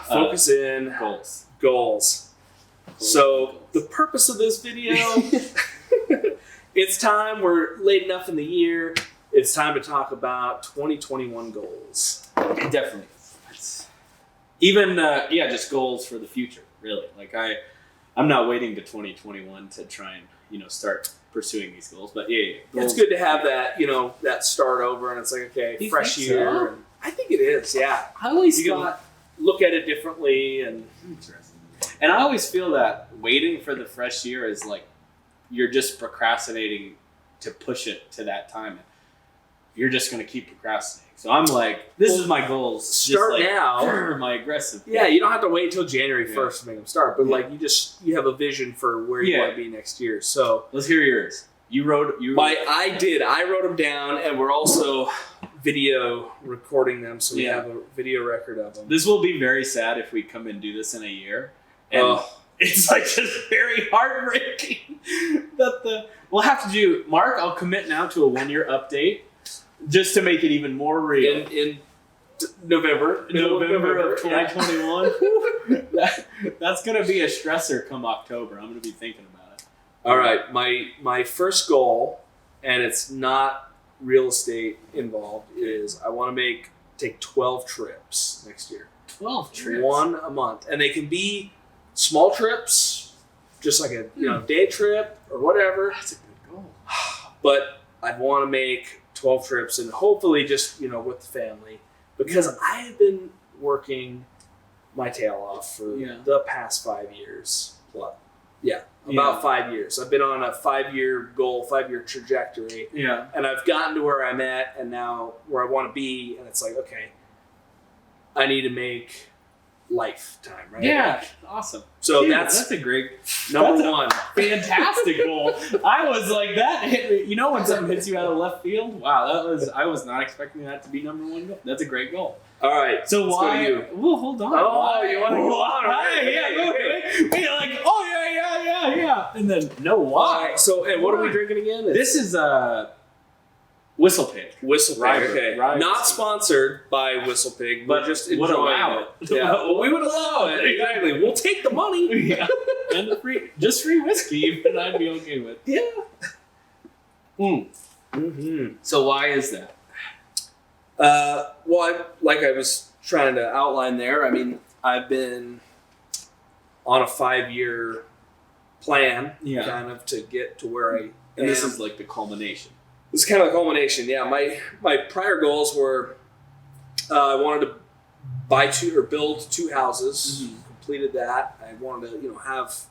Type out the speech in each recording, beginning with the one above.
Focus in. Goals. So the purpose of this video, it's time. We're late enough in the year. It's time to talk about 2021 goals. It definitely is. Even, just goals for the future, really. Like, I'm not waiting to 2021 to try and, start pursuing these goals. But, it's good to have that, that start over. And it's like, okay, fresh year. So? And I think it is, yeah. I always thought... Look at it differently. And I always feel that waiting for the fresh year is like you're just procrastinating to push it to that time. You're just going to keep procrastinating. So I'm like, this is my goals. Start now. My aggressive. Yeah, you don't have to wait until January 1st to make them start. But you have a vision for where you want to be next year. So let's hear yours. I did. I wrote them down, and we're also video recording them, so we have a video record of them. This will be very sad if we come and do this in a year. And it's like just very heartbreaking that we'll have to do. Mark, I'll commit now to a 1-year update just to make it even more real. In November of 2021. That's going to be a stressor come October. I'm going to be thinking about it. All right, my first goal, and it's not real estate involved, is I want to take 12 trips next year. 12 trips? 1 a month. And they can be small trips, just like a day trip or whatever. That's a good goal. But I want to make 12 trips, and hopefully just, with the family, because I have been working my tail off for the past 5 years. About 5 years. I've been on a 5-year goal, 5-year trajectory. Yeah. And I've gotten to where I'm at and now where I want to be. And it's like, okay, I need to make lifetime, right? Yeah. Awesome. So that's a great number one. Fantastic goal. I was like, that hit me. When something hits you out of left field? Wow, I was not expecting that to be number one goal. That's a great goal. All right. So let's why? Go to you. Well, hold on. Oh, you want to go on? We're like, yeah. And then, no, why? And what are we drinking again? This is Whistle Pig. Whistle Pig, okay. Not sponsored by Whistle Pig, but just enjoying it. Yeah, well, we would allow it. Exactly. We'll take the money. Yeah. And free whiskey, even I'd be okay with. Yeah. Mm-hmm. So why is that? Like I was trying to outline there, I've been on a 5-year plan, kind of, to get to where I am. And this is like the culmination. This is kind of the culmination, yeah. My prior goals were, I wanted to build 2 houses. Mm-hmm. Completed that. I wanted to,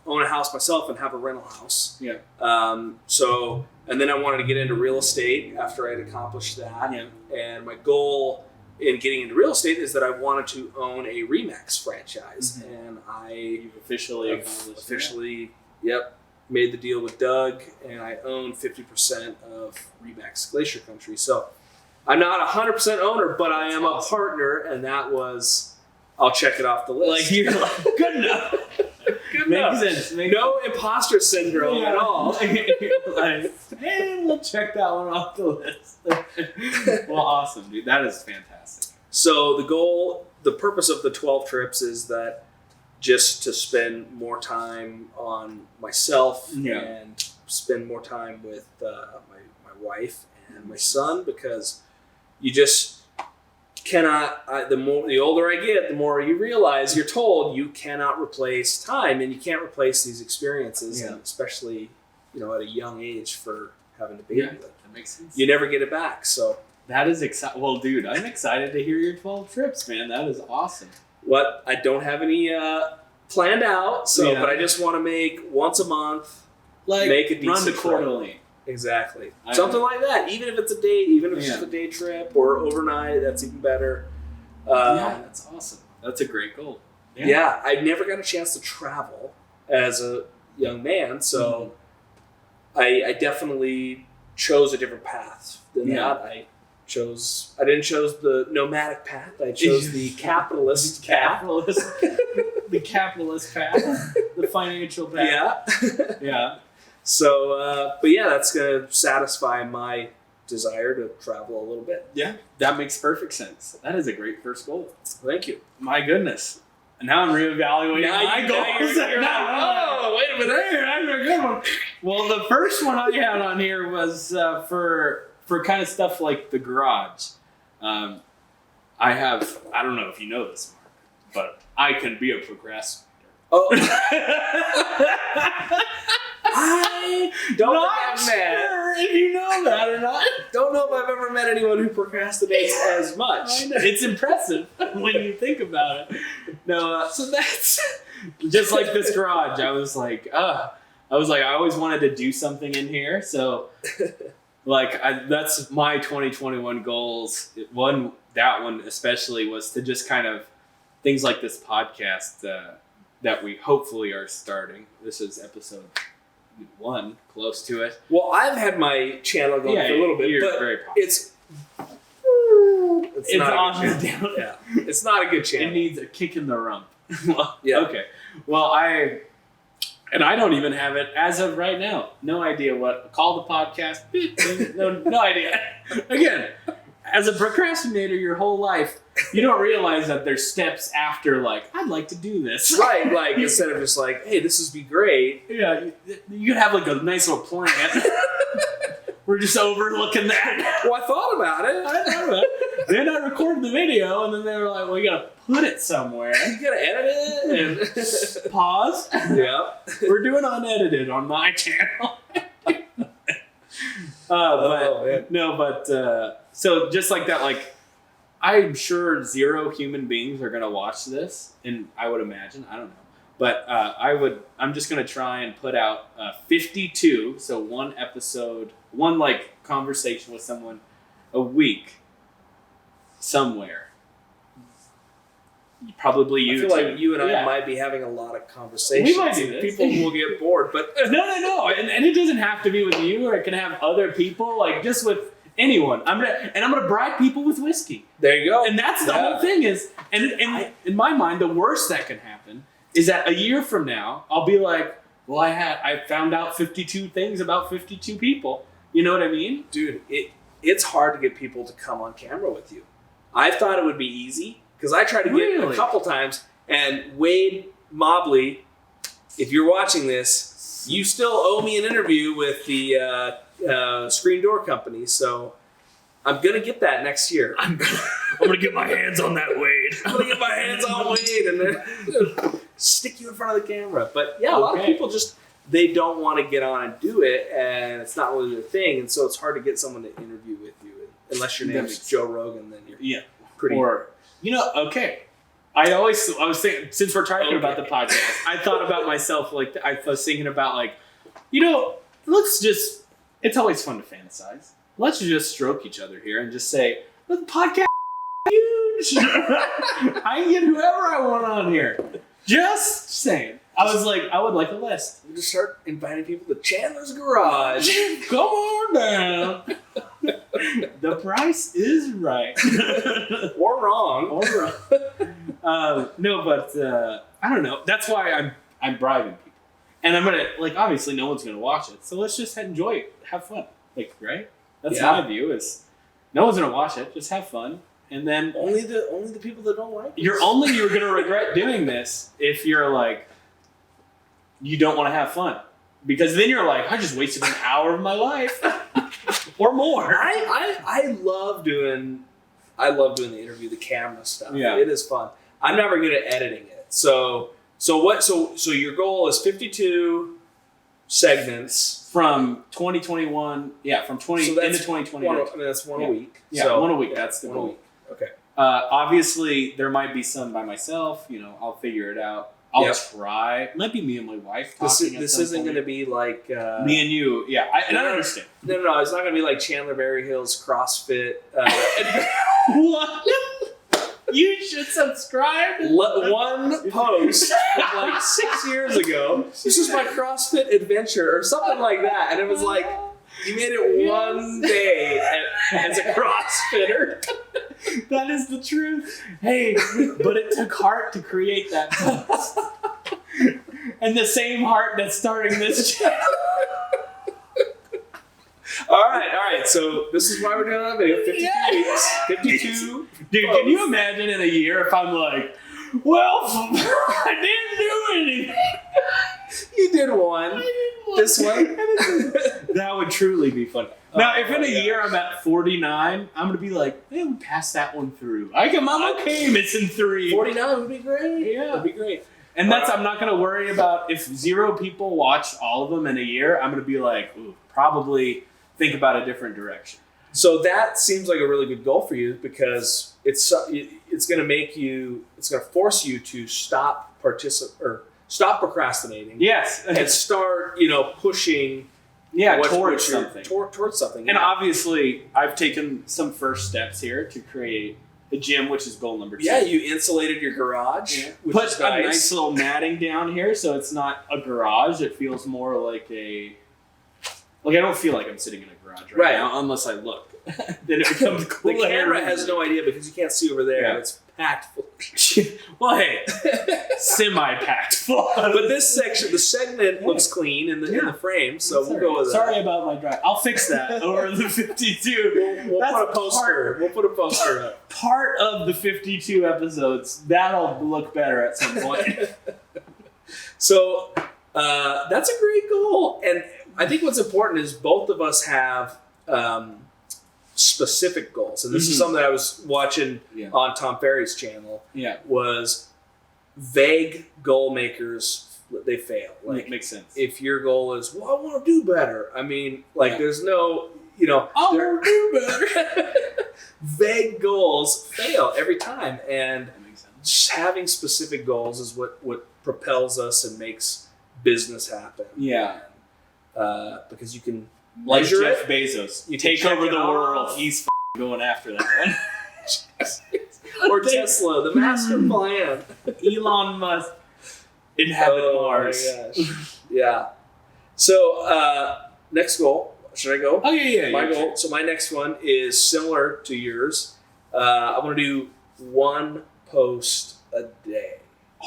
own a house myself and have a rental house. Yeah. And then I wanted to get into real estate after I had accomplished that. Yeah. And my goal in getting into real estate is that I wanted to own a Remax franchise. Mm-hmm. And you've officially accomplished that. Yep. Made the deal with Doug, and I own 50% of Remax Glacier Country. So I'm not 100% owner, but I am a partner, and that was, I'll check it off the list. Like, you're like, good enough. Makes sense. No imposter syndrome at all. And we'll check that one off the list. Well, awesome, dude. That is fantastic. So the purpose of the 12 trips is that just to spend more time on myself and spend more time with my wife and my son, because you just cannot. The older I get, the more you realize you're told you cannot replace time, and you can't replace these experiences, and especially at a young age for having a baby. Yeah, that makes sense. You never get it back. So that is exciting. Well, dude, I'm excited to hear your 12 trips, man. That is awesome. What I don't have any planned out, but I just want to make once a month, make a decent run to Coeur d'Alene. Exactly, something like that. Even if it's a day, even if it's just a day trip or overnight, that's even better. That's awesome. That's a great goal. Yeah, I never got a chance to travel as a young man, so I definitely chose a different path than that. I didn't choose the nomadic path. I chose the capitalist path. The capitalist path. The financial path. Yeah. So, that's going to satisfy my desire to travel a little bit. Yeah, that makes perfect sense. That is a great first goal. Thank you. My goodness. now I'm reevaluating my goals. You're like, oh, wait a minute. Hey, that's a good one. Well, the first one I had on here was for kind of stuff like the garage. I don't know if you know this, Mark, but I can be a procrastinator. Oh. I don't Not sure if you know that or not. Don't know if I've ever met anyone who procrastinates as much. It's impressive when you think about it. No, so that's just like this garage. I was like, I always wanted to do something in here. So, that's my 2021 goals. That one especially was to just kind of things like this podcast that we hopefully are starting. This is episode 1, close to it. Well, I've had my channel going for a little bit, but very it's not on a the down. Yeah, it's not a good channel. It needs a kick in the rump. Yeah. Okay. Well, I don't even have it as of right now. No idea what call the podcast. No idea. Again, as a procrastinator your whole life, you don't realize that there's steps after, like, I'd like to do this. Right, like, instead of just like, hey, this would be great. Yeah, you could have, like, a nice little plan. We're just overlooking that. Well, I thought about it. Then I recorded the video, and then they were like, well, you gotta put it somewhere. You gotta edit it. And pause. Yeah. We're doing unedited on my channel. So just like that, like, I'm sure 0 human beings are going to watch this, and I would imagine, I don't know, but I'm just going to try and put out 52, so one episode, one, like, conversation with someone a week somewhere. Probably you. I feel like you and I might be having a lot of conversations. We might do this. People will get bored, but no, and it doesn't have to be with you, or it can have other people, like, just with anyone. I'm gonna bribe people with whiskey. There you go. And that's the whole thing is, and in my mind, the worst that can happen is that a year from now, I'll be like, well, I found out 52 things about 52 people. You know what I mean? Dude, it's hard to get people to come on camera with you. I thought it would be easy, because I tried to get it a couple times, and Wade Mobley, if you're watching this, you still owe me an interview with the screen door company, so I'm gonna get that next year. I'm gonna get my hands on that Wade. I'm gonna get my hands on Wade and then stick you in front of the camera. But yeah, a lot of people they don't want to get on and do it, and it's not really their thing, and so it's hard to get someone to interview with you, unless your name is Joe Rogan. Then you're pretty. Or okay. I was thinking, since we're talking about the podcast, I thought about myself, like, I was thinking about, like, it's always fun to fantasize. Let's just stroke each other here and just say, the podcast is huge. I can get whoever I want on here. Just saying. I was like, I would like a list. We just start inviting people to Chandler's garage. Come on down. The price is right. Or wrong. No, but I don't know. That's why I'm bribing people. And I'm going to, like, obviously no one's going to watch it. So let's just enjoy it. Have fun. Like, right? That's my view is no one's going to watch it. Just have fun. And then only the people that don't like it. You're going to regret doing this if you're like, you don't want to have fun. Because then you're like, I just wasted an hour of my life. Or more. I love doing the interview, the camera stuff. Yeah. It is fun. I'm never good at editing it. So your goal is 52 segments from 2021. Yeah, from 20 into 2020. That's one a week. Yeah, so, one a week. That's the goal. Week. Okay. Obviously, there might be some by myself. I'll figure it out. I'll try. It might be me and my wife talking. This isn't going to be like me and you. Yeah, I understand. No. It's not going to be like Chandler Berryhill's CrossFit. What? You should subscribe. One post from like 6 years ago. This is my CrossFit adventure or something like that, and it was like you made it one day as a CrossFitter. That is the truth. Hey, but it took heart to create that post. And the same heart that's starting this channel. All right. So this is why we're doing that video. 52 weeks. 52. Dude, can you imagine in a year if I'm like, Well, I didn't do anything. You did one. This one. That would truly be fun. Now, if in a gosh. year I'm at 49, I'm gonna be like, hey, we passed that one through. I'm okay missing 3. 49 would be great. Yeah. That'd be great. And that's, I'm not going to worry about if 0 people watch all of them in a year. I'm going to be like, ooh, probably think about a different direction. So that seems like a really good goal for you because it's going to force you to stop procrastinating. Yes. And start, pushing. Towards something. Towards something. And obviously, I've taken some first steps here to create a gym, which is goal number 2. Yeah, you insulated your garage. Yeah. Which Put is a nice little matting down here, so it's not a garage. It feels more like I don't feel like I'm sitting in a garage right now, unless I look. Then it becomes cool. The camera has no idea because you can't see over there. Yeah. It's packed full. Well, hey, semi-packed full. But this section, the segment looks clean in the frame, so we'll go with that. Sorry about my drive. I'll fix that over the 52. We'll put a poster. We'll put a poster up. Part of the 52 episodes, that'll look better at some point. So that's a great goal. And I think what's important is both of us have specific goals. And this is something that I was watching on Tom Ferry's channel. Yeah. Was vague goal makers, they fail. Like, makes sense. If your goal is, I want to do better. I mean, there's no, I want to do better. Vague goals fail every time. And that makes sense. Just having specific goals is what propels us and makes business happen. Yeah. Because you can like measure Jeff it. Bezos. You take over the world. He's going after that one. Or Tesla, the master plan. Elon Musk. Inhabit Mars. Oh my gosh. Yeah. So, next goal. Should I go? Oh, yeah. My goal. So my next one is similar to yours. I want to do 1 post a day.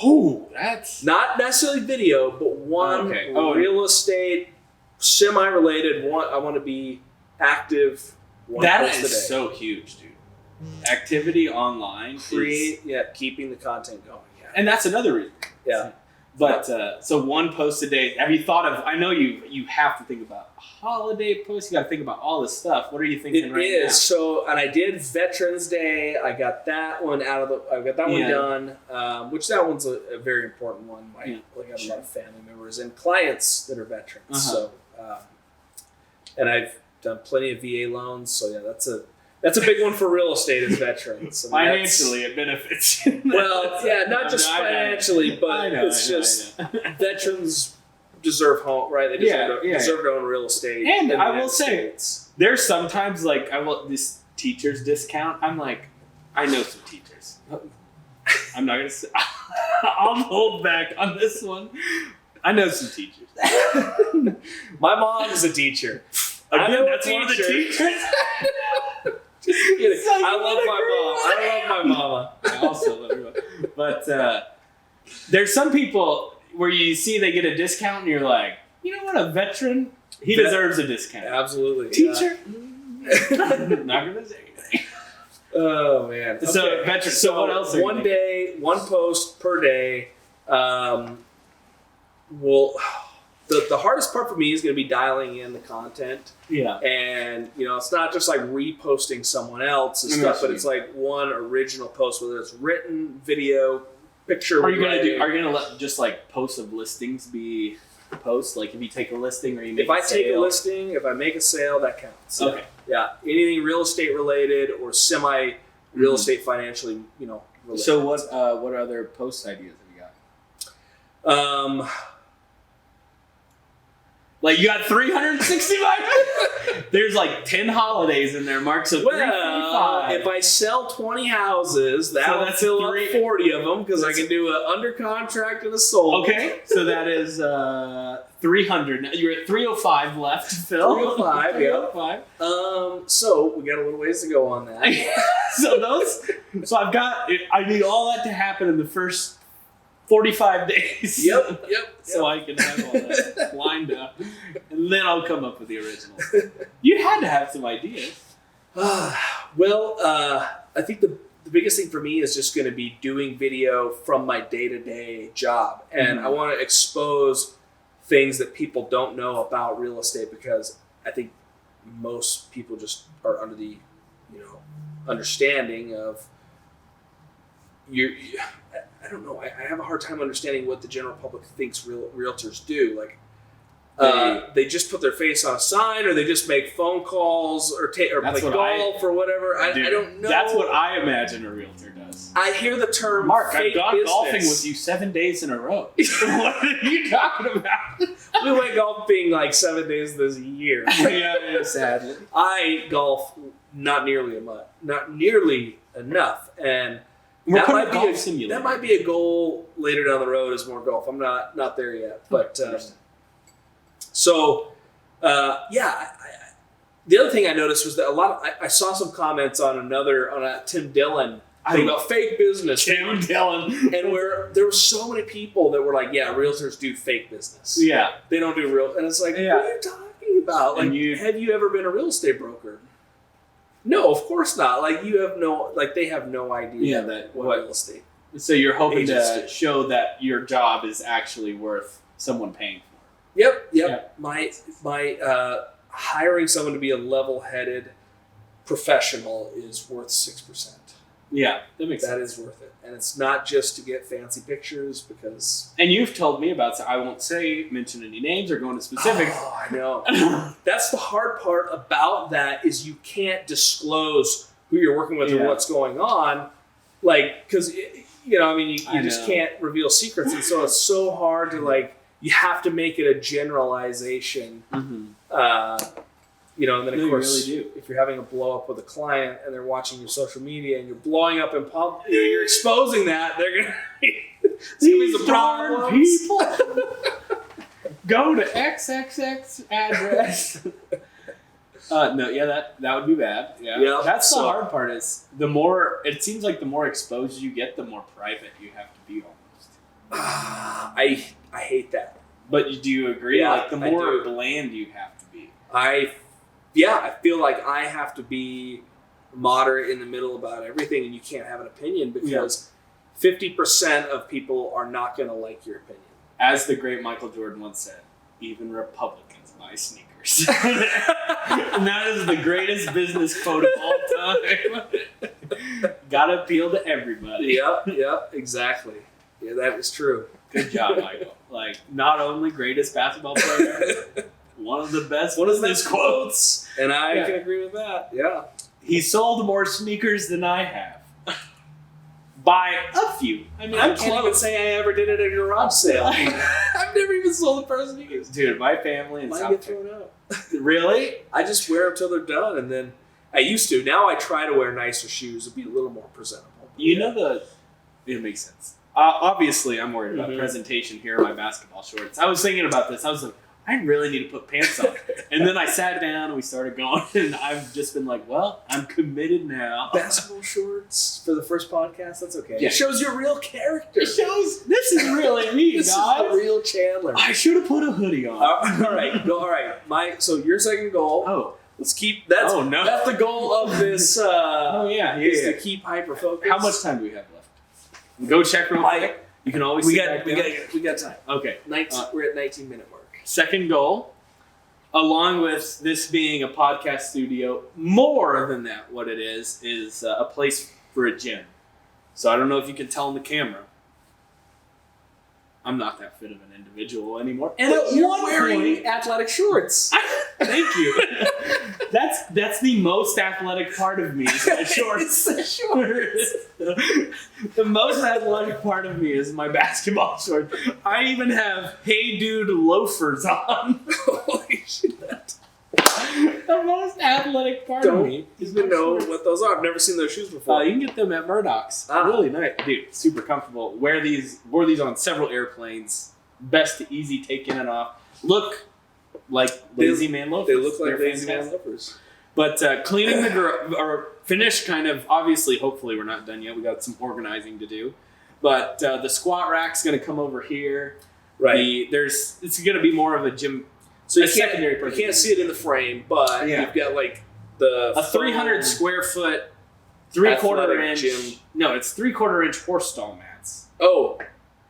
Oh, that's... Not necessarily video, but one real estate, semi-related. I want to be active. That is so huge, dude. Activity online. Keeping the content going. Yeah. And that's another reason. Yeah. But, so 1 post a day. Have you thought of, I know you have to think about holiday posts. You got to think about all this stuff. What are you thinking right now? It is. So, and I did Veterans Day. I got that one one done, which that one's a very important one. I got a lot of family members and clients that are veterans. So, and I've done plenty of VA loans. So yeah, that's a big one for real estate as veterans. Financially, it benefits. Well, yeah, not just financially, but it's just veterans deserve home, right? They deserve to own real estate. And I will say, there's sometimes I want this teacher's discount. I'm like, I know some teachers. I'm not gonna say. I'll hold back on this one. I know some teachers. My mom is a teacher. Again, that's one of the teachers. Just kidding. I love my mama. I also love her mama. But there's some people where you see they get a discount and you're like, you know what, a veteran, he deserves a discount. Absolutely. Teacher? Not going to say anything. Oh, man. Okay. So, veteran, so what else are one day, 1 post per day. The hardest part for me is going to be dialing in the content. Yeah. And, it's not just like reposting someone else's stuff, but it's like one original post, whether it's written, video, picture. Are you going to let just posts of listings be posts? Like if you take a listing or you make a sale? If I take a listing, if I make a sale, that counts. Okay. Yeah. Anything real estate related or semi real estate financially, related. So what other post ideas have you got? You got 365. There's 10 holidays in there, Mark. So 365. If I sell 20 houses, that'll fill up 40 of them because I can do an under contract and a sold. Okay, so that is 300. You're at 305 left to fill. 305, 305. So we got a little ways to go on that. So I need all that to happen in the first 45 days. Yep. So I can have all that lined up. And then I'll come up with the original. You had to have some ideas. I think the biggest thing for me is just going to be doing video from my day-to-day job. And I want to expose things that people don't know about real estate, because I think most people just are under the, understanding of I don't know. I have a hard time understanding what the general public thinks realtors do. Like, they just put their face on a sign, or they just make phone calls, or play golf or whatever. I don't know. That's what I imagine a realtor does. I hear the term Mark, fake I've gone business. golfing with you 7 days in a row. What are you talking about? We went golfing like 7 days this year. Yeah, sadly. I golf not nearly enough, and that might be a goal later down the road, is more golf. I'm not there yet, but the other thing I noticed was that I saw some comments on a Tim Dillon thing about fake business. Tim Dillon, and where there were so many people that were like, "Yeah, realtors do fake business. Yeah, they don't do real." And it's like, what are you talking about? Like, have you ever been a real estate broker? No, of course not. Like, they have no idea what real estate. So you're hoping to show that your job is actually worth someone paying for. Yep. My hiring someone to be a level-headed professional is worth 6%. Yeah, that makes sense. That is worth it, and it's not just to get fancy pictures, because. And you've told me about. So I won't mention any names or go into specifics. Oh, I know. That's the hard part about that, is you can't disclose who you're working with or what's going on, like, because you just can't reveal secrets, and so it's so hard to you have to make it a generalization. And then of course, really if you're having a blow up with a client and they're watching your social media and you're blowing up in public, you're exposing that, they're gonna these some darn people go to XXX address. That would be bad. Yeah, that's the hard part. Is it seems like the more exposed you get, the more private you have to be almost. I hate that. But do you agree? Yeah, the more bland you have to be. I feel like I have to be moderate in the middle about everything, and you can't have an opinion, because 50% of people are not going to like your opinion. As the great Michael Jordan once said, even Republicans buy sneakers. And that is the greatest business quote of all time. Gotta appeal to everybody. Yep, exactly. Yeah, that is true. Good job, Michael. Not only greatest basketball player, one of the best business quotes. And I can agree with that. Yeah. He sold more sneakers than I have. By a few. I can't even say I ever did it at a garage sale. I've never even sold a pair of sneakers. Dude, my family in South get thrown out. Really? I just wear them till they're done, and then I used to. Now I try to wear nicer shoes to be a little more presentable. It makes sense. Obviously, I'm worried about presentation here in my basketball shorts. I was thinking about this. I was like, I really need to put pants on. And then I sat down and we started going, and I've just been like, well, I'm committed now. Basketball shorts for the first podcast? That's okay. Yeah. It shows your real character. It shows this is really me, this guys. Is the real Chandler. I should have put a hoodie on. All right. So your second goal. Oh. Let's keep that's the goal of this is to keep hyper focused. How much time do we have left? Go check real quick. You can always we got time. Okay. We're at 19-minute mark. Second goal, along with this being a podcast studio, more than that, what it is a place for a gym. So I don't know if you can tell in the camera, I'm not that fit of an individual anymore. And but you're wearing athletic shorts. Thank you. That's the most athletic part of me. Is my shorts. It's the shorts. The most athletic part of me is my basketball shorts. I even have Hey Dude loafers on. Holy shit. The most athletic part of me is even know what those are. I've never seen those shoes before. You can get them at Murdoch's. Really nice. Dude, super comfortable. Wore these on several airplanes. Best to easy take in and off. Look like lazy man loafers. They look like lazy man loafers. But cleaning the garage, or finish kind of, obviously, hopefully we're not done yet. We got some organizing to do. But the squat rack's going to come over here. Right. It's going to be more of a gym. So you can't see it in the frame, but you've got a 300 square foot 3/4 inch. gym. No, it's 3/4 inch horse stall mats. Oh.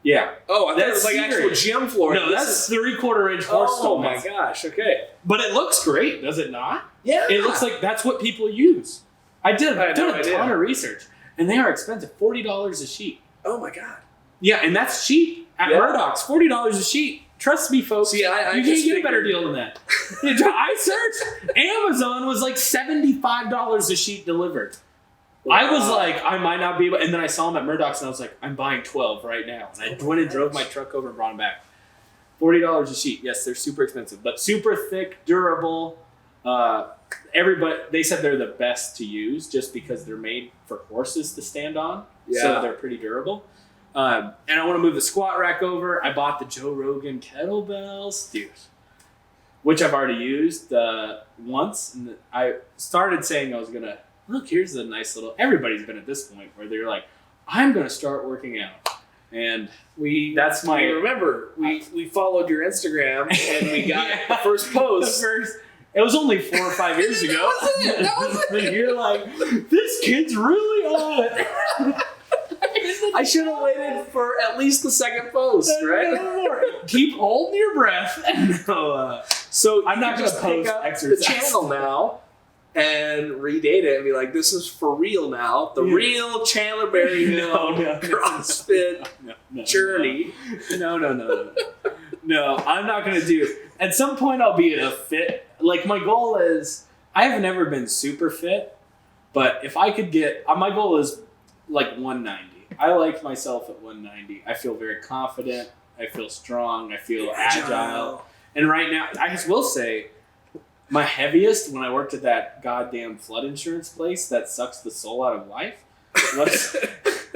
Yeah. Oh, I thought it That's was like actual serious. gym floor. No, that's 3/4 inch horse stall Oh my mats. gosh, okay. But it looks great, does it not? Yeah. It looks like that's what people use. I did I had done no a idea. ton of research, and they are expensive. $40 a sheet. Oh my god. Yeah, and that's cheap at Yeah. Murdoch's. $40 a sheet. Trust me, folks. See, I you just can't get a better figured- deal than that. I searched. Amazon was like $75 a sheet delivered. I was Wow. like, I might not be able. And then I saw them at Murdoch's, and I was like, I'm buying 12 right now. And I went and drove my truck over and brought them back. $40 a sheet. Yes, they're super expensive, but super thick, durable. Everybody, they said they're the best to use just because they're made for horses to stand on. Yeah. So they're pretty durable. And I want to move the squat rack over. I bought the Joe Rogan kettlebells, dude, which I've already used once. And I started saying I was going to, look, here's a nice little, everybody's been at this point where they're like, I'm going to start working out. And that's my, remember, we followed your Instagram and we got Yeah. the first post. It was only 4 or 5 years ago. That was it. You're like, this kid's really on it. I should have waited for at least the second post, right? No more. Keep holding your breath. No, So I'm not you gonna just pick post up exercise. the channel now and redate it and be like, this is for real now. The Yeah. real Chandler Berryhill No. CrossFit no, journey. No. No, I'm not gonna do. At some point, I'll be a fit. Like my goal is, I have never been super fit, but if I could get, my goal is like 190. I like myself at 190. I feel very confident. I feel strong. I feel agile. And right now, I just will say, my heaviest when I worked at that goddamn flood insurance place that sucks the soul out of life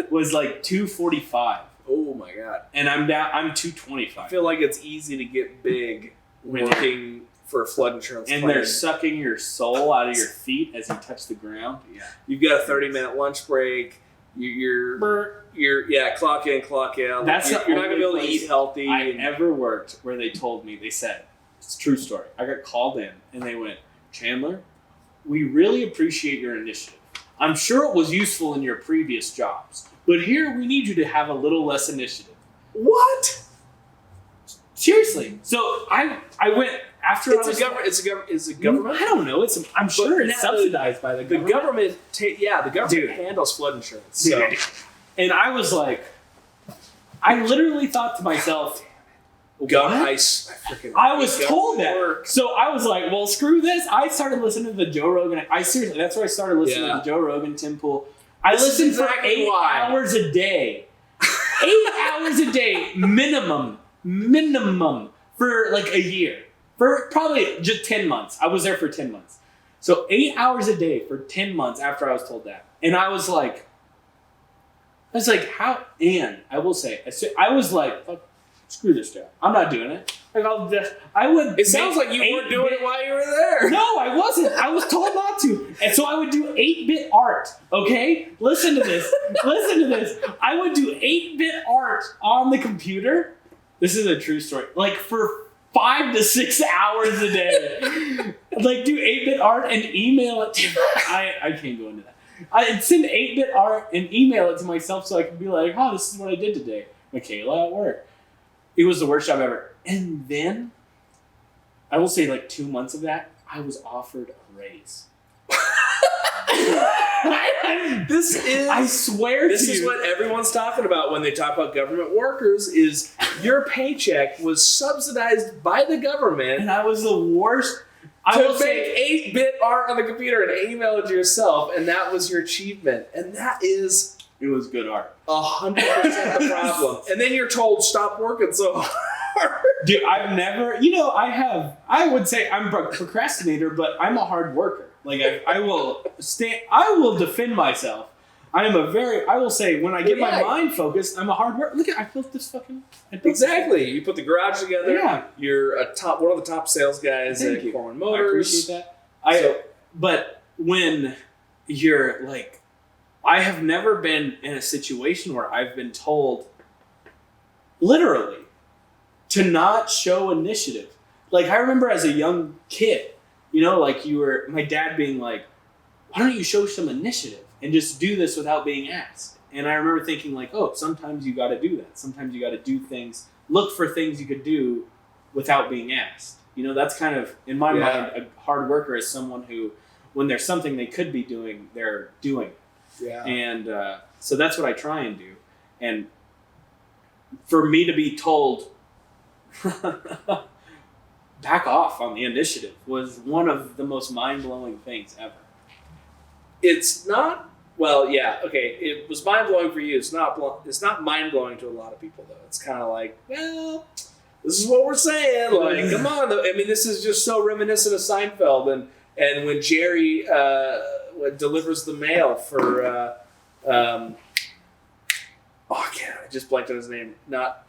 was like 245. Oh my god. And I'm 225. I feel like it's easy to get big When- working for a flood insurance and plan. they're sucking your soul out of your feet as you touch the ground. Yeah. You've got a 30-minute lunch break. You're clock in, clock out. That's you're the not gonna be able only to place eat healthy. I and- ever worked where they told me, they said, it's a true story. I got called in and they went, Chandler, we really appreciate your initiative. I'm sure it was useful in your previous jobs, but here we need you to have a little less initiative. What? Seriously. So I went after I It's was a government. It's a government. I don't know. I'm sure But it's now subsidized by the The government. government, the government Dude. handles flood insurance. So. Dude. And I was like, I literally thought to myself, Gun what? ice. I was told that. Work. So I was like, well, screw this. I started listening to the Joe Rogan. Seriously, that's where I started listening Yeah. to the Joe Rogan, Tim Pool. I This is listened for exactly 8 why. hours a day. 8 hours a day, minimum, for like a year. For probably just 10 months. I was there for 10 months. So 8 hours a day for 10 months after I was told that. And I was like, how? And I will say, I was like, fuck, screw this job. I'm not doing it. Like I would. It sounds like you weren't doing it while you were there. No, I wasn't. I was told not to. And so I would do 8-bit art, okay? Listen to this. I would do 8-bit art on the computer. This is a true story. Like for 5 to 6 hours a day. Like do 8-bit art and email it to I can't go into that. I'd send 8-bit art and email it to myself so I could be like, oh, this is what I did today. Michaela at work. It was the worst job ever. And then, I will say like 2 months of that, I was offered a raise. I swear This to is you. what everyone's talking about when they talk about government workers is your paycheck was subsidized by the government And I was the worst. I to will make say, 8-bit art on the computer and email it to yourself, and that was your achievement. And that is it was good art. 100% the problem. And then you're told, stop working so hard. Dude, I've never, I would say I'm a procrastinator, but I'm a hard worker. Like I will defend myself. I will say when I get my mind focused, I'm a hard worker. Look at, I built this fucking. Exactly. You put the garage together. Yeah. You're one of the top sales guys Thank at you. Corwin I Motors. appreciate that. But when you're like, I have never been in a situation where I've been told, literally, to not show initiative. Like I remember as a young kid, like my dad being like, why don't you show some initiative? and just do this without being asked. And I remember thinking like, oh, sometimes you got to do that. Sometimes you got to do things, look for things you could do without being asked. That's kind of, in my mind, a hard worker is someone who, when there's something they could be doing, they're doing it. Yeah. And so that's what I try and do. And for me to be told, back off on the initiative was one of the most mind-blowing things ever. It's not, well, yeah, okay, it was mind-blowing for you. It's not mind-blowing to a lot of people, though. It's kind of like, well, this is what we're saying. Like, come on. I mean, this is just so reminiscent of Seinfeld. And when Jerry delivers the mail for, I just blanked on his name. Not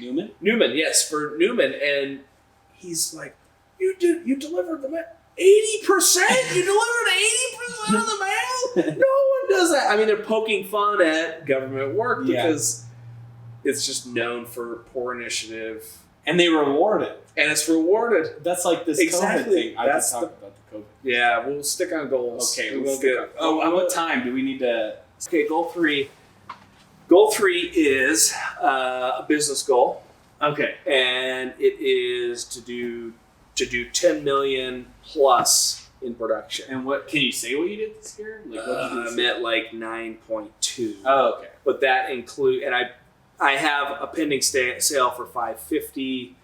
Newman? Newman, yes, for Newman. And he's like, you delivered the mail. 80%? You delivered 80% of the mail? No one does that. I mean, they're poking fun at government work because it's just known for poor initiative. And they reward it. And it's rewarded. That's like this COVID thing. I can talk about the COVID. Yeah, we'll stick on goals. Okay, we'll get. What time do we need to? Okay, goal 3. Goal 3 is a business goal. Okay. And it is to do 10 million plus in production. And what can you say what you did this year? Like, what did you I'm at like 9.2. Oh, okay. But that include, and I have a pending sale for 550,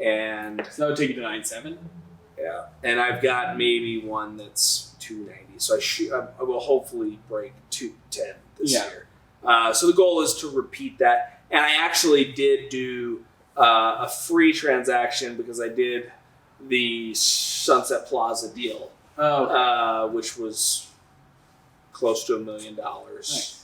and so that would take you to 9.7. Yeah, and I've got maybe one that's 290. So I will hopefully break 210 this year. So the goal is to repeat that, and I actually did do a free transaction because I did the Sunset Plaza deal, which was close to $1 million,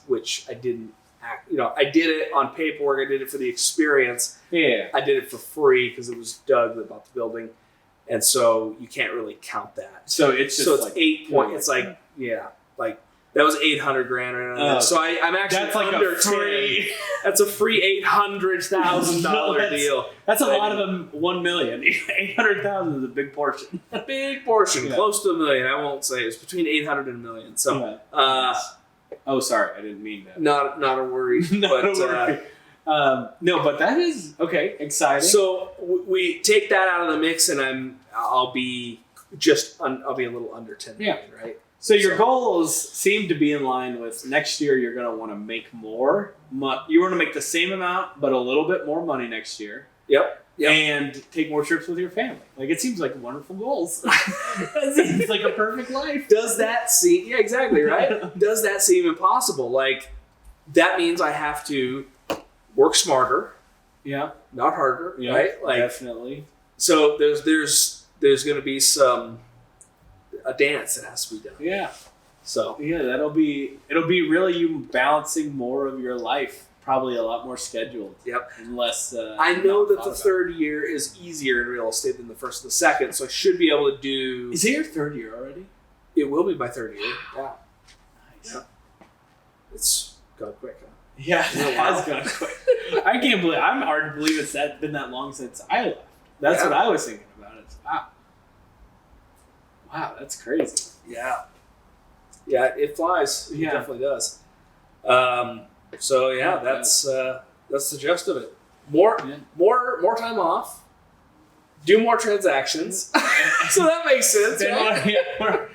which I didn't. I did it on paperwork. I did it for the experience. Yeah. I did it for free because it was Doug that bought the building, and so you can't really count that. So it's just it's 8 point. It's like that was $800,000 right now. So I'm actually that's like under a free. 10. That's a free $800,000 deal. That's a lot of them. 1 million. 800,000 is a big portion. Big portion, close to $1 million. I won't say it's between 800 and $1 million. So. Oh, sorry, I didn't mean that. Not a worry. Not a worry. No, but that is exciting. So we take that out of the mix, and I'll be a little under 10 million, right? So your goals seem to be in line with next year. You're going to want to make more. You want to make the same amount, but a little bit more money next year. Yep. And take more trips with your family. Like, it seems like wonderful goals. It seems like a perfect life. Does that seem... Yeah, exactly, right? Does that seem impossible? Like, that means I have to work smarter. Yeah. Not harder, right? Like, definitely. So there's going to be a dance that has to be done. Yeah. So... Yeah, it'll be really you balancing more of your life. Probably a lot more scheduled. Yep. And less. I know that the third year is easier in real estate than the first and the second, so I should be able to do. Is it your third year already? It will be my third year. Yeah. Nice. Yeah. It's gone quick. Huh? Yeah, it has gone quick. I can't believe. I'm hard to believe it's been that long since I left. That's what I was thinking about. It's wow, that's crazy. Yeah. Yeah, it flies. Yeah. It definitely does. So yeah, that's the gist of it. More time off. Do more transactions. So that makes sense. Right? That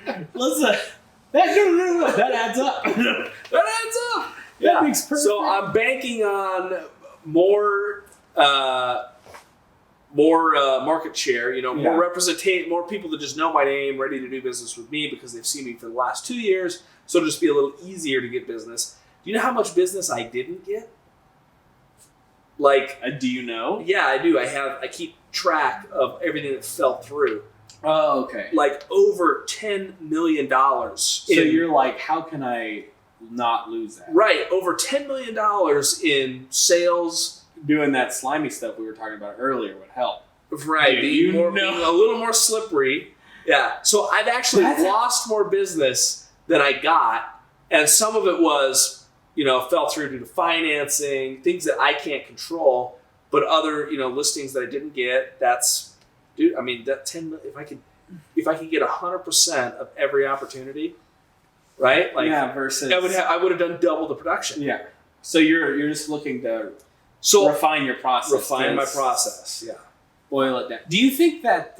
adds up. That adds up. That makes perfect. So I'm banking on more market share. More representation, more people that just know my name, ready to do business with me because they've seen me for the last 2 years. So it'll just be a little easier to get business. Do you know how much business I didn't get? Like, do you know? Yeah, I do. I keep track of everything that fell through. Oh, okay. Like over $10 million. So you're like, how can I not lose that? Right, over $10 million in sales. Doing that slimy stuff we were talking about earlier would help. Right, being a little more slippery. Yeah, so I've actually lost more business than I got, and some of it was. Fell through due to financing, things that I can't control, but other, listings that I didn't get. That 10. If I could get 100% of every opportunity, right? Like versus I would have done double the production. Yeah. So you're just looking to refine your process. Refine my process. Yeah. Boil it down. Do you think that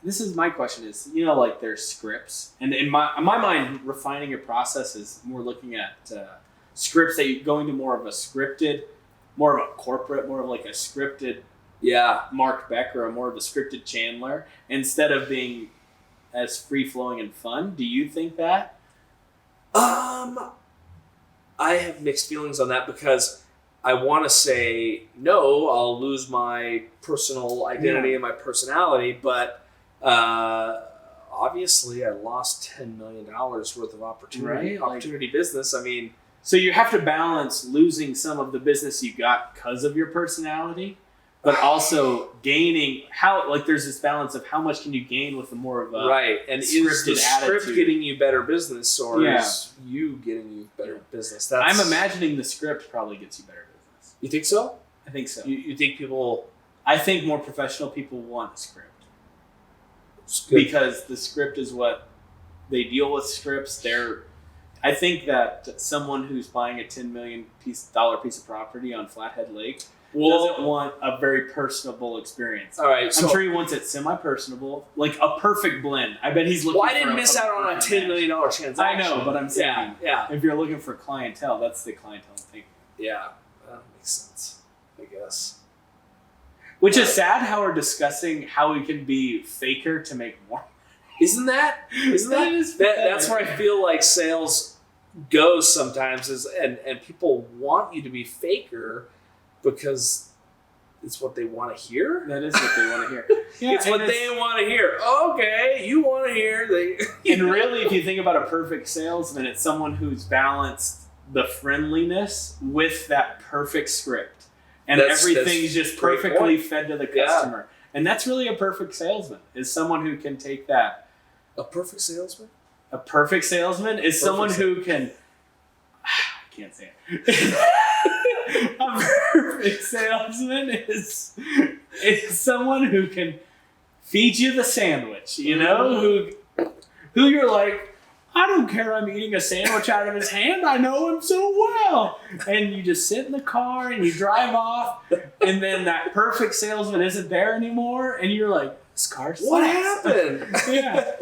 this is my question? Is like there's scripts, and in my mind, refining your process is more looking at scripts that you're going to more of a scripted, more of a corporate, more of like a scripted. Yeah. Mark Beck or more of a scripted Chandler instead of being as free flowing and fun. Do you think that? I have mixed feelings on that because I want to say no, I'll lose my personal identity and my personality, but obviously I lost $10 million worth of opportunity business. I mean, so you have to balance losing some of the business you got because of your personality, but also gaining there's this balance of how much can you gain with the more of a and is the script getting you better business or is you getting you better business? I'm imagining the script probably gets you better business. You think so? I think so. You think people? I think more professional people want a script because the script is what they deal with. Scripts. I think that someone who's buying a $10 million piece of property on Flathead Lake doesn't want a very personable experience. All right, I'm sure he wants it semi-personable, like a perfect blend. I bet he's looking. Well, I didn't miss out on a $10 million transaction. I know, but I'm saying, if you're looking for clientele, that's the clientele thing. Yeah, that makes sense, I guess. Which is sad how we're discussing how we can be faker to make more. Isn't that? That's where I feel like sales goes sometimes and people want you to be faker because it's what they want to hear. That is what they want to hear. It's what they want to hear. Okay, you want to hear. And really, if you think about a perfect salesman, it's someone who's balanced the friendliness with that perfect script. And everything's just perfectly fed to the customer. Yeah. And that's really a perfect salesman, is someone who can take that. A perfect salesman? A perfect salesman is someone who can... I can't say it. A perfect salesman is someone who can feed you the sandwich, who you're like, I don't care I'm eating a sandwich out of his hand, I know him so well. And you just sit in the car and you drive off, and then that perfect salesman isn't there anymore, and you're like, this car sucks. What happened? Yeah.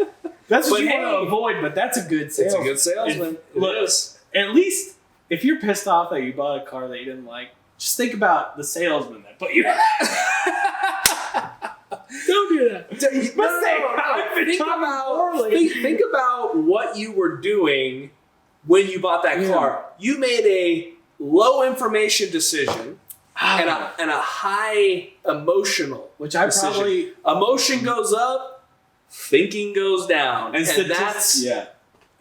That's what you want to avoid, but that's a good salesman. It's a good salesman. It is. At least if you're pissed off that you bought a car that you didn't like, just think about the salesman that put you. Don't do that. Think about what you were doing when you bought that car. You made a low information decision and a high emotional decision. Emotion goes up, thinking goes down, and that's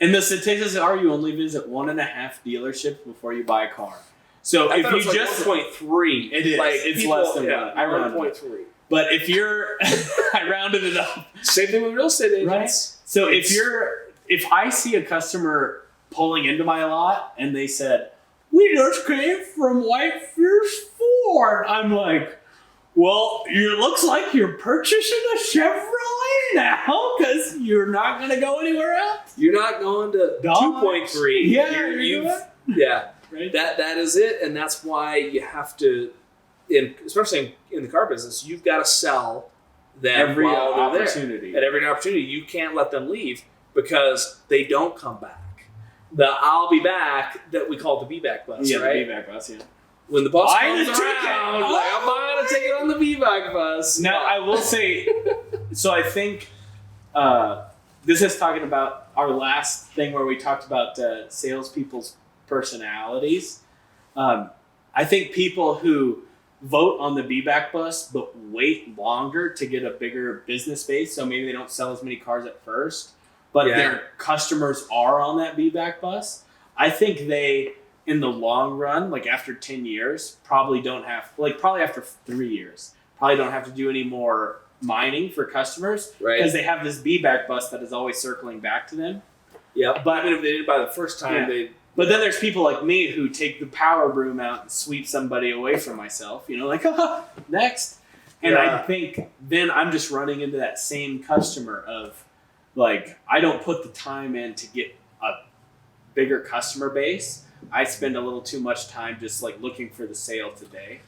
And the statistics are you only visit 1.5 dealerships before you buy a car. So if you just 1.3, it is. It's less than that. I rounded 1.3. But if you're, I rounded it up. Same thing with real estate agents. Right? So if I see a customer pulling into my lot and they said, "We just came from Whitefierce Ford," I'm like, well, it looks like you're purchasing a Chevrolet now because you're not going to go anywhere else. You're not going to 2.3. Yeah, right. That is it, and that's why you have to, especially in the car business, you've got to sell them every while they're opportunity. There. At every opportunity, you can't let them leave because they don't come back. The "I'll be back" that we call the "be-back bus," right? The be-back bus, yeah. When the bus comes around, I'm buying a ticket on the be-back bus. Now, I will say, so I think this is talking about our last thing where we talked about salespeople's personalities. I think people who vote on the be-back bus but wait longer to get a bigger business base, so maybe they don't sell as many cars at first, but their customers are on that be-back bus, I think they... in the long run, like after 10 years, probably after 3 years, probably don't have to do any more mining for customers because they have this be-back bus that is always circling back to them. Yeah, but even if they did it by the first time, But then there's people like me who take the power broom out and sweep somebody away from myself, like, next. And I think then I'm just running into that same customer of, like, I don't put the time in to get a bigger customer base, I spend a little too much time just like looking for the sale today.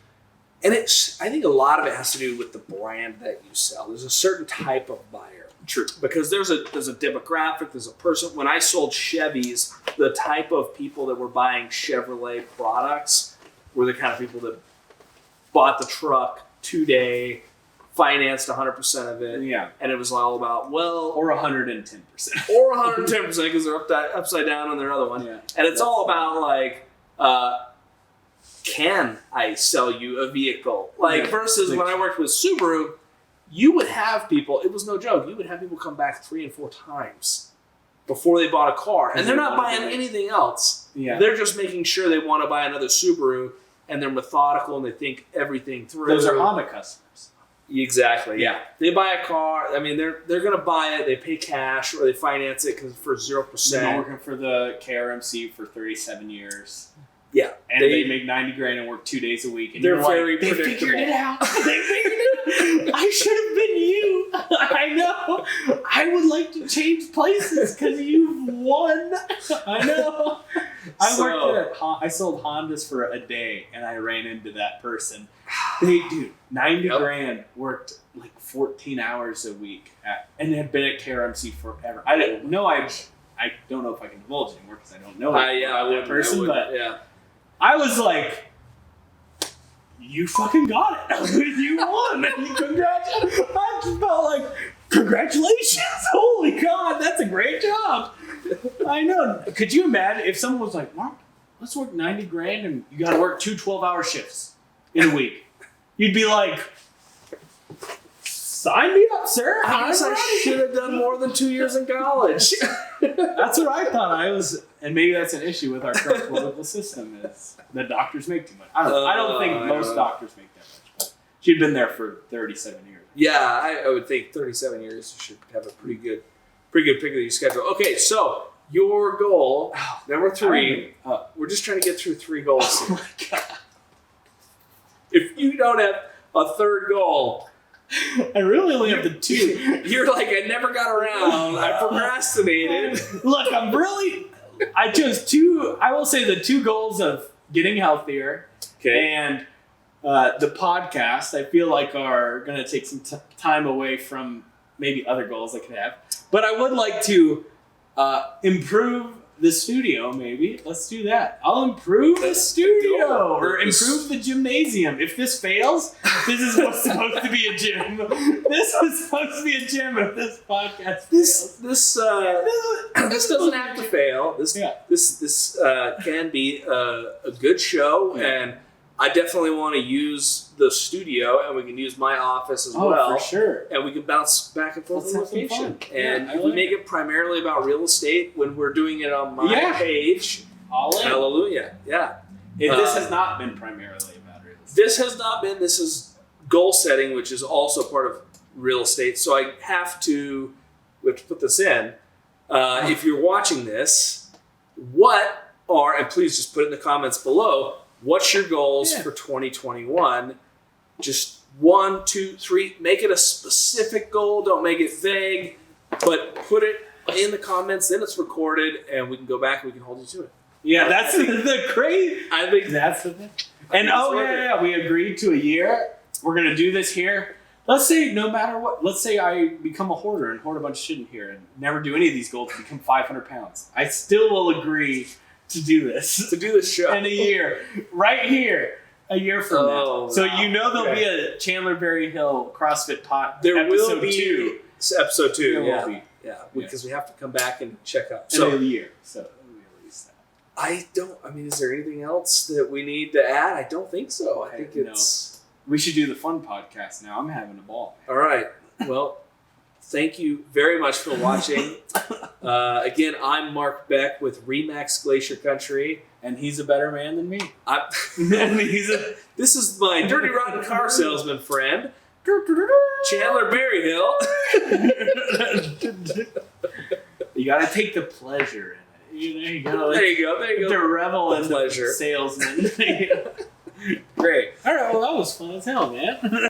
And I think a lot of it has to do with the brand that you sell. There's a certain type of buyer. True. Because there's a demographic, there's a person. When I sold Chevys, the type of people that were buying Chevrolet products were the kind of people that bought the truck 2-day, financed 100% of it. Yeah. And it was all about, well... Or 110%. Or 110% because they're upside down on their other one. Yeah. And it's all about, like... can I sell you a vehicle? Like, versus when I worked with Subaru, you would have people, it was no joke, you would have people come back 3 and 4 times before they bought a car. And they're not buying anything else. Yeah. They're just making sure they want to buy another Subaru, and they're methodical and they think everything through. Those are Honda customers. Exactly, yeah. They buy a car, I mean, they're going to buy it, they pay cash, or they finance it for 0%. They've been working for the KRMC for 37 years. Yeah. And they make $90,000 and work 2 days a week. And they're you're very like, predictable. They figured it out. They figured it out. I should have been you. I know. I would like to change places because you've won. I know. I sold Hondas for a day and I ran into that person. Dude, $90,000 worked like 14 hours a week and had been at KRMC forever. I don't know if I can divulge anymore because I don't know that person, but yeah. I was like, you fucking got it. You won. Congratulations. I just felt like, congratulations. Holy God, that's a great job. I know. Could you imagine if someone was like, Mark, let's work $90,000 and you got to work 2 12-hour shifts in a week? You'd be like, sign me up, sir. I guess I should have done more than 2 years in college. That's what I thought. And maybe that's an issue with our current political system is that doctors make too much. I don't think most doctors make that much. But she'd been there for 37 years. Yeah, I would think 37 years you should have a pretty good pick of your schedule. Okay, so your goal, number 3, we're just trying to get through 3 goals. Oh my God. If you don't have a third goal, I really only have the 2. You're like, I never got around. I procrastinated. Look, I chose 2. I will say the 2 goals of getting healthier and the podcast, I feel like are going to take some time away from maybe other goals I could have. But I would like to improve the studio, maybe. Let's do that. I'll improve the studio or improve the gymnasium. If this fails, this is what's supposed to be a gym. This is supposed to be a gym if this podcast fails. This doesn't have to fail. This can be a good show, and I definitely want to use the studio, and we can use my office as well. For sure. And we can bounce back and forth on location. And if we make it primarily about real estate when we're doing it on my page. All in. Hallelujah. Yeah. This has not been primarily about real estate. This has not been. This is goal setting, which is also part of real estate. So we have to put this in. If you're watching this, and please just put it in the comments below, what's your goals for 2021? Just 1, 2, 3. Make it a specific goal. Don't make it vague, but put it in the comments. Then it's recorded, and we can go back and we can hold you to it. Yeah, that's the crazy. I think that's the thing. And we agreed to a year. We're gonna do this here. Let's say no matter what. Let's say I become a hoarder and hoard a bunch of shit in here and never do any of these goals and become 500 pounds. I still will agree to do this show in a year, right here, a year from now. So there'll be a Chandler Berryhill CrossFit Pot. There episode will be 2. Episode 2. There will be. Yeah, because we have to come back and check up. So a year. So we release that. Is there anything else that we need to add? I don't think so. I think it's. We should do the fun podcast now. I'm having a ball. All right. Well, thank you very much for watching. Again, I'm Mark Beck with Remax Glacier Country. And he's a better man than me. This is my dirty, rotten car salesman friend, Chandler Berryhill. You got to take the pleasure in it. You gotta, there you go. To revel in pleasure. The salesman. Great. All right, well, that was fun as hell, man.